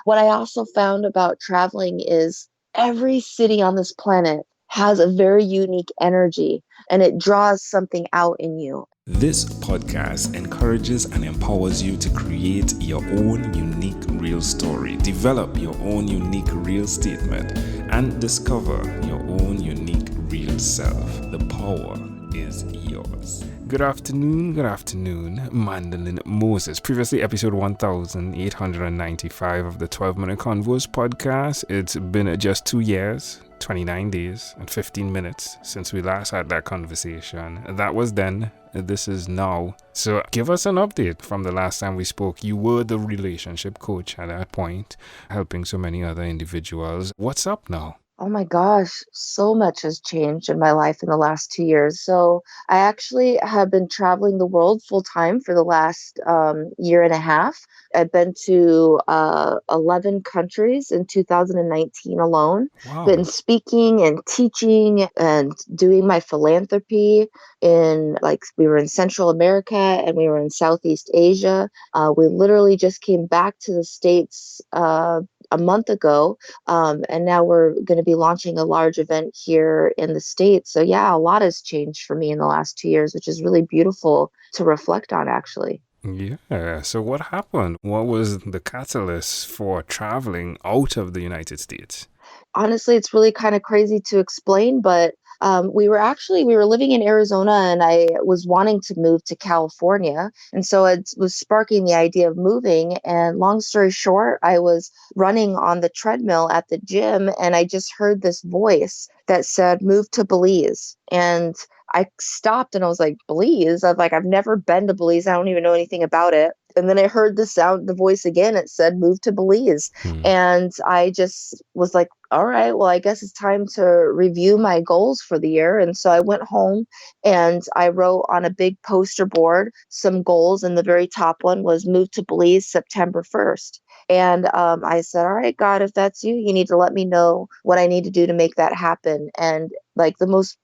What I also found about traveling is every city on this planet has a very unique energy and it draws something out in you. This podcast encourages and empowers you to create your own unique real story, develop your own unique real statement, and discover your own unique real self. The power is yours. Good afternoon, Mandelyn Moses. Previously, episode 1895 of the 12-Minute Convos podcast. It's been just 2 years, 29 days, and 15 minutes since we last had that conversation. That was then. This is now. So give us an update from the last time we spoke. You were the relationship coach at that point, helping so many other individuals. What's up now? Oh my gosh, so much has changed in my life in the last 2 years. So I actually have been traveling the world full time for the last year and a half. I've been to 11 countries in 2019 alone. Been Wow. speaking and teaching and doing my philanthropy we were in Central America and we were in Southeast Asia. We literally just came back to the States a month ago, and now we're going to be launching a large event here in the States. So yeah, a lot has changed for me in the last 2 years, which is really beautiful to reflect on, actually. Yeah. So what happened? What was the catalyst for traveling out of the United States? Honestly, it's really kind of crazy to explain, but we were living in Arizona and I was wanting to move to California. And so it was sparking the idea of moving. And long story short, I was running on the treadmill at the gym and I just heard this voice that said, move to Belize. And I stopped and I was like, Belize? I've never been to Belize. I don't even know anything about it. And then I heard the voice again. It said, move to Belize. Hmm. And I just was like, all right, well, I guess it's time to review my goals for the year. And so I went home and I wrote on a big poster board some goals. And the very top one was move to Belize September 1st. And I said, all right, God, if that's you, you need to let me know what I need to do to make that happen. And the most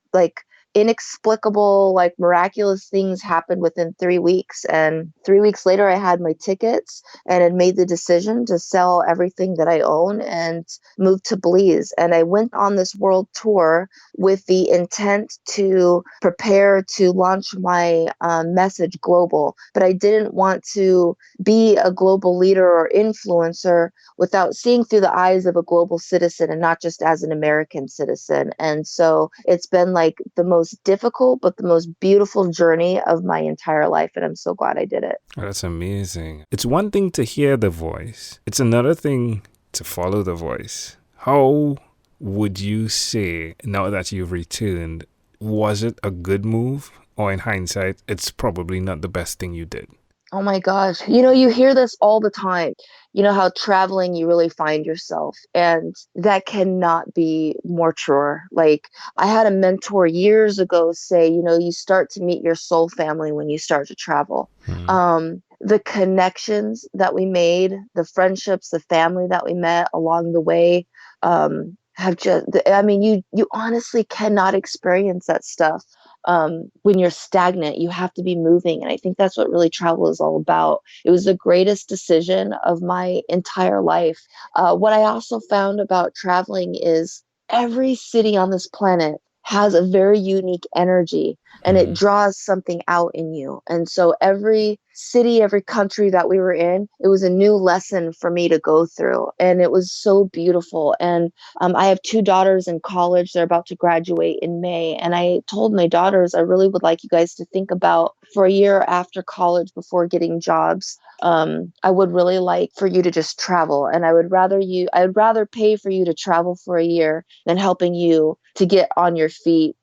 inexplicable, miraculous things happened within 3 weeks. And 3 weeks later, I had my tickets and had made the decision to sell everything that I own and move to Belize. And I went on this world tour with the intent to prepare to launch my message global. But I didn't want to be a global leader or influencer without seeing through the eyes of a global citizen and not just as an American citizen. And so it's been like the most difficult, but the most beautiful journey of my entire life. And I'm so glad I did it. Oh, that's amazing. It's one thing to hear the voice. It's another thing to follow the voice. How would you say, now that you've returned, was it a good move? Or in hindsight, it's probably not the best thing you did? Oh my gosh. You hear this all the time. You know how traveling, you really find yourself. And that cannot be more truer. Like, I had a mentor years ago say, you start to meet your soul family when you start to travel. Hmm. The connections that we made, the friendships, the family that we met along the way, have just, I mean, you honestly cannot experience that stuff when you're stagnant. You have to be moving. And I think that's what really travel is all about. It was the greatest decision of my entire life. What I also found about traveling is every city on this planet has a very unique energy and it Hmm. draws something out in you. And so every city, every country that we were in, it was a new lesson for me to go through. And it was so beautiful. And I have two daughters in college. They're about to graduate in May. And I told my daughters, I really would like you guys to think about for a year after college before getting jobs. I would really like for you to just travel. And I would rather pay for you to travel for a year than helping you to get on your feet,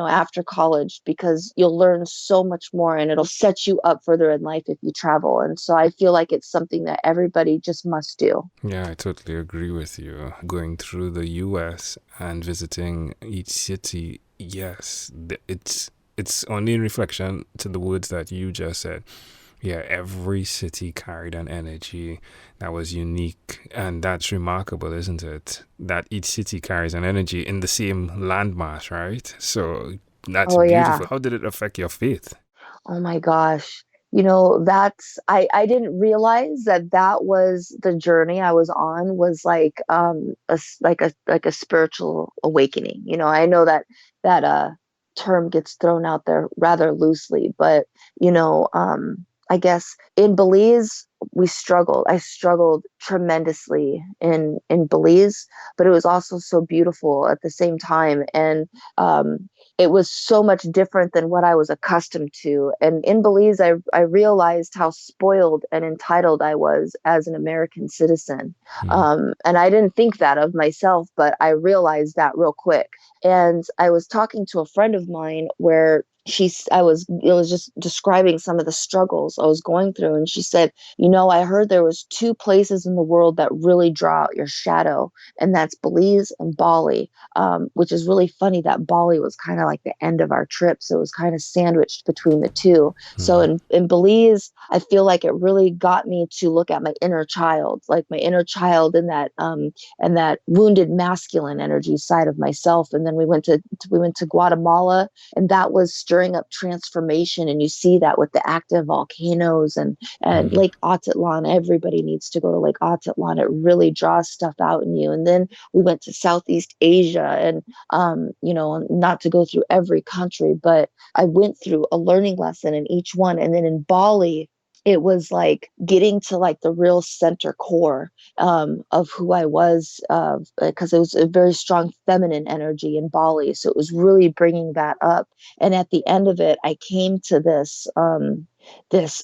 after college, because you'll learn so much more and it'll set you up further in life if you travel. And so I feel like it's something that everybody just must do. Yeah, I totally agree with you. Going through the US and visiting each city, yes, it's only in reflection to the words that you just said. Yeah, every city carried an energy that was unique, and that's remarkable, isn't it? That each city carries an energy in the same landmass, right? So that's Oh, yeah. beautiful. How did it affect your faith? Oh my gosh. I didn't realize that that was the journey I was on, was like like a spiritual awakening. I know that that term gets thrown out there rather loosely, but I guess in Belize we struggled. I struggled tremendously in Belize, but it was also so beautiful at the same time. And it was so much different than what I was accustomed to. And in Belize, I realized how spoiled and entitled I was as an American citizen. Mm, And I didn't think that of myself, but I realized that real quick. And I was talking to a friend of mine where it was just describing some of the struggles I was going through. And she said, I heard there was two places in the world that really draw out your shadow, and that's Belize and Bali, which is really funny that Bali was kind of like the end of our trip. So it was kind of sandwiched between the two. So mm, in Belize, I feel like it really got me to look at my inner child, like my inner child and that wounded masculine energy side of myself. And then we went to Guatemala, and that was stirring up transformation. And you see that with the active volcanoes and mm, Lake Atitlan. Everybody needs to go to Lake Atitlan. It really draws stuff out in you. And then we went to Southeast Asia, and not to go through every country, but I went through a learning lesson in each one. And then in Bali, it was like getting to like the real center core of who I was, because it was a very strong feminine energy in Bali. So it was really bringing that up. And at the end of it, I came to this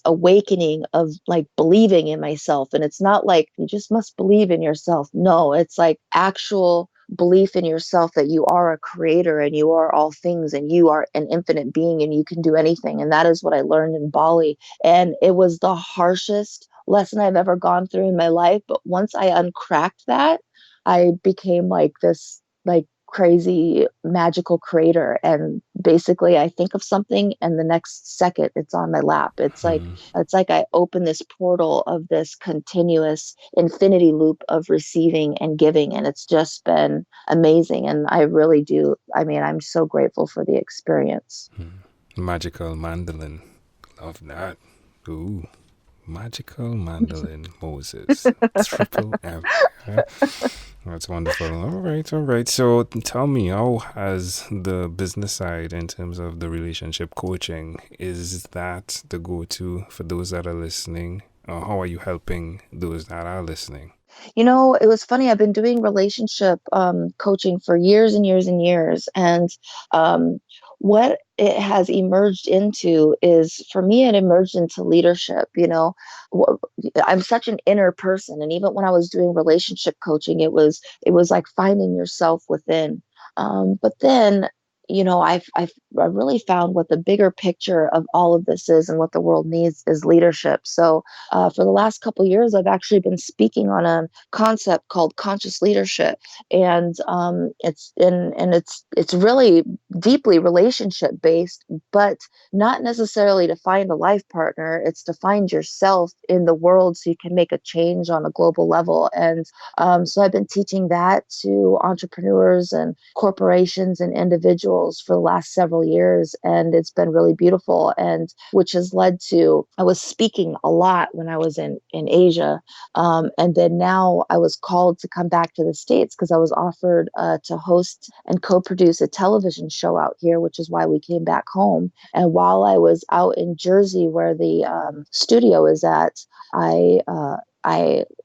awakening of like believing in myself. And it's not like you just must believe in yourself. No, it's like actual belief in yourself that you are a creator and you are all things and you are an infinite being and you can do anything. And that is what I learned in Bali. And it was the harshest lesson I've ever gone through in my life. But once I uncracked that, I became like this like crazy magical creator. And basically I think of something and the next second it's on my lap. mm, It's like I open this portal of this continuous infinity loop of receiving and giving. And it's just been amazing. And I really do. I mean, I'm so grateful for the experience. mm. Magical Mandelyn. Love that. Ooh. Magical Mandelyn Moses. Triple M. Yeah. That's wonderful. All right, all right. So tell me, how has the business side in terms of the relationship coaching, is that the go-to for those that are listening? Or how are you helping those that are listening? It was funny. I've been doing relationship coaching for years and years and years. And um, what it has emerged into is, for me, it emerged into leadership. Wh- I'm such an inner person. And even when I was doing relationship coaching, it was like finding yourself within. But then, I really found what the bigger picture of all of this is and what the world needs is leadership. So for the last couple of years, I've actually been speaking on a concept called conscious leadership, and it's really deeply relationship based, but not necessarily to find a life partner. It's to find yourself in the world so you can make a change on a global level. And so I've been teaching that to entrepreneurs and corporations and individuals for the last several years, and it's been really beautiful. And which has led to, I was speaking a lot when I was in Asia, and then now I was called to come back to the States because I was offered to host and co-produce a television show out here, which is why we came back home. And while I was out in Jersey, where the studio is at, I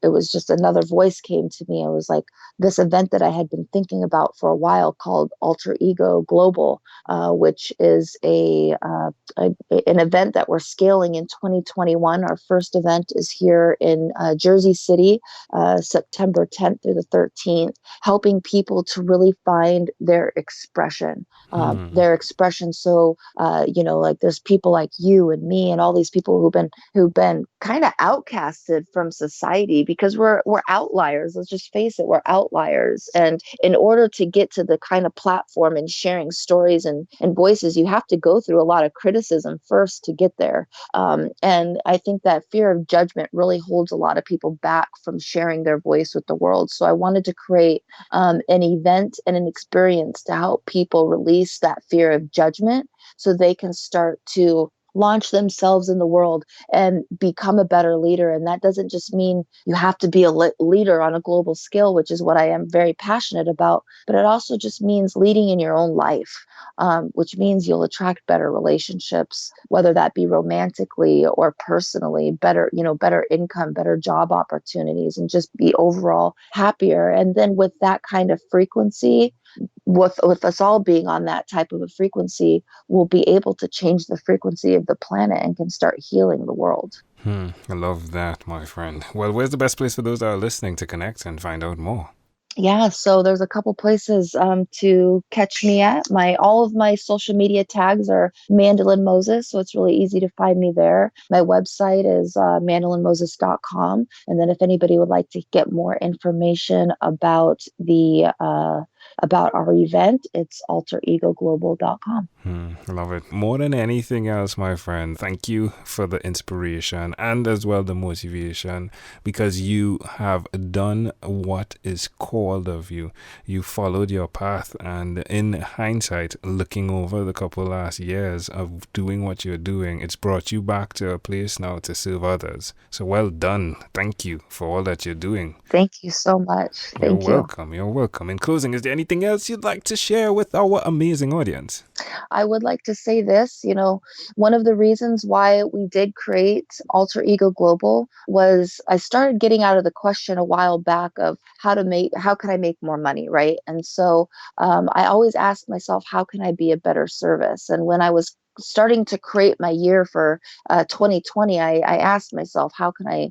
it was just another voice came to me. It was like this event that I had been thinking about for a while called Alter Ego Global, which is an event that we're scaling in 2021. Our first event is here in Jersey City, September 10th through the 13th, helping people to really find their expression. Hmm. Their expression. So, like there's people like you and me and all these people who've been kind of outcasted from society because we're outliers. Let's just face it, we're outliers. And in order to get to the kind of platform and sharing stories and voices, you have to go through a lot of criticism first to get there. And I think that fear of judgment really holds a lot of people back from sharing their voice with the world. So I wanted to create an event and an experience to help people release that fear of judgment so they can start to launch themselves in the world and become a better leader. And that doesn't just mean you have to be a leader on a global scale, which is what I am very passionate about, but it also just means leading in your own life, which means you'll attract better relationships, whether that be romantically or personally, better, better income, better job opportunities, and just be overall happier. And then with that kind of frequency, with us all being on that type of a frequency, we'll be able to change the frequency of the planet and can start healing the world. I love that, my friend. Well, where's the best place for those that are listening to connect and find out more? Yeah, so there's a couple places to catch me at. All of my social media tags are Mandelyn Moses, so it's really easy to find me there. My website is mandelynmoses.com, and then if anybody would like to get more information about about our event, it's alteregoglobal.com. Love it. More than anything else, my friend, thank you for the inspiration and as well the motivation, because you have done what is called of you. You followed your path, and in hindsight, looking over the couple last years of doing what you're doing, it's brought you back to a place now to serve others. So well done. Thank you for all that you're doing. Thank you so much. Thank you. You're welcome. You're welcome. In closing, is there anything else you'd like to share with our amazing audience? I would like to say this, one of the reasons why we did create Alter Ego Global was I started getting out of the question a while back of how can I make more money, right? And so I always asked myself, how can I be a better service? And when I was starting to create my year for 2020, I asked myself, how can I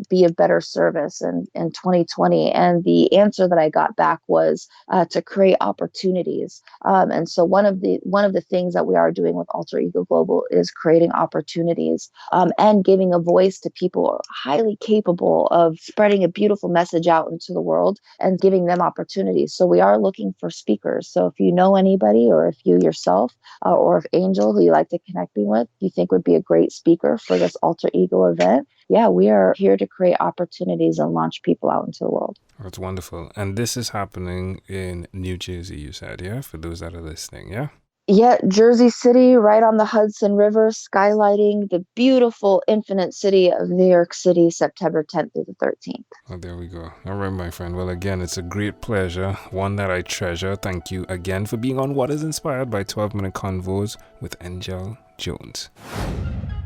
be of better service in 2020? And the answer that I got back was to create opportunities. And so one of the things that we are doing with Alter Ego Global is creating opportunities and giving a voice to people who are highly capable of spreading a beautiful message out into the world and giving them opportunities. So we are looking for speakers. So if you know anybody, or if you yourself, or if Angel, who you like to connect me with, you think would be a great speaker for this Alter Ego event, yeah, we are here to create opportunities and launch people out into the world. That's wonderful. And this is happening in New Jersey, you said, yeah? For those that are listening, yeah? Yeah, Jersey City, right on the Hudson River, skylighting the beautiful infinite city of New York City, September 10th through the 13th. Oh, there we go. All right, my friend. Well, again, it's a great pleasure, one that I treasure. Thank you again for being on What is Inspired by 12-Minute Convos with Angel Jones.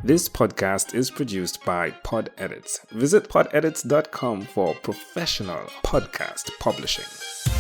This podcast is produced by Pod Edits. Visit podedits.com for professional podcast publishing.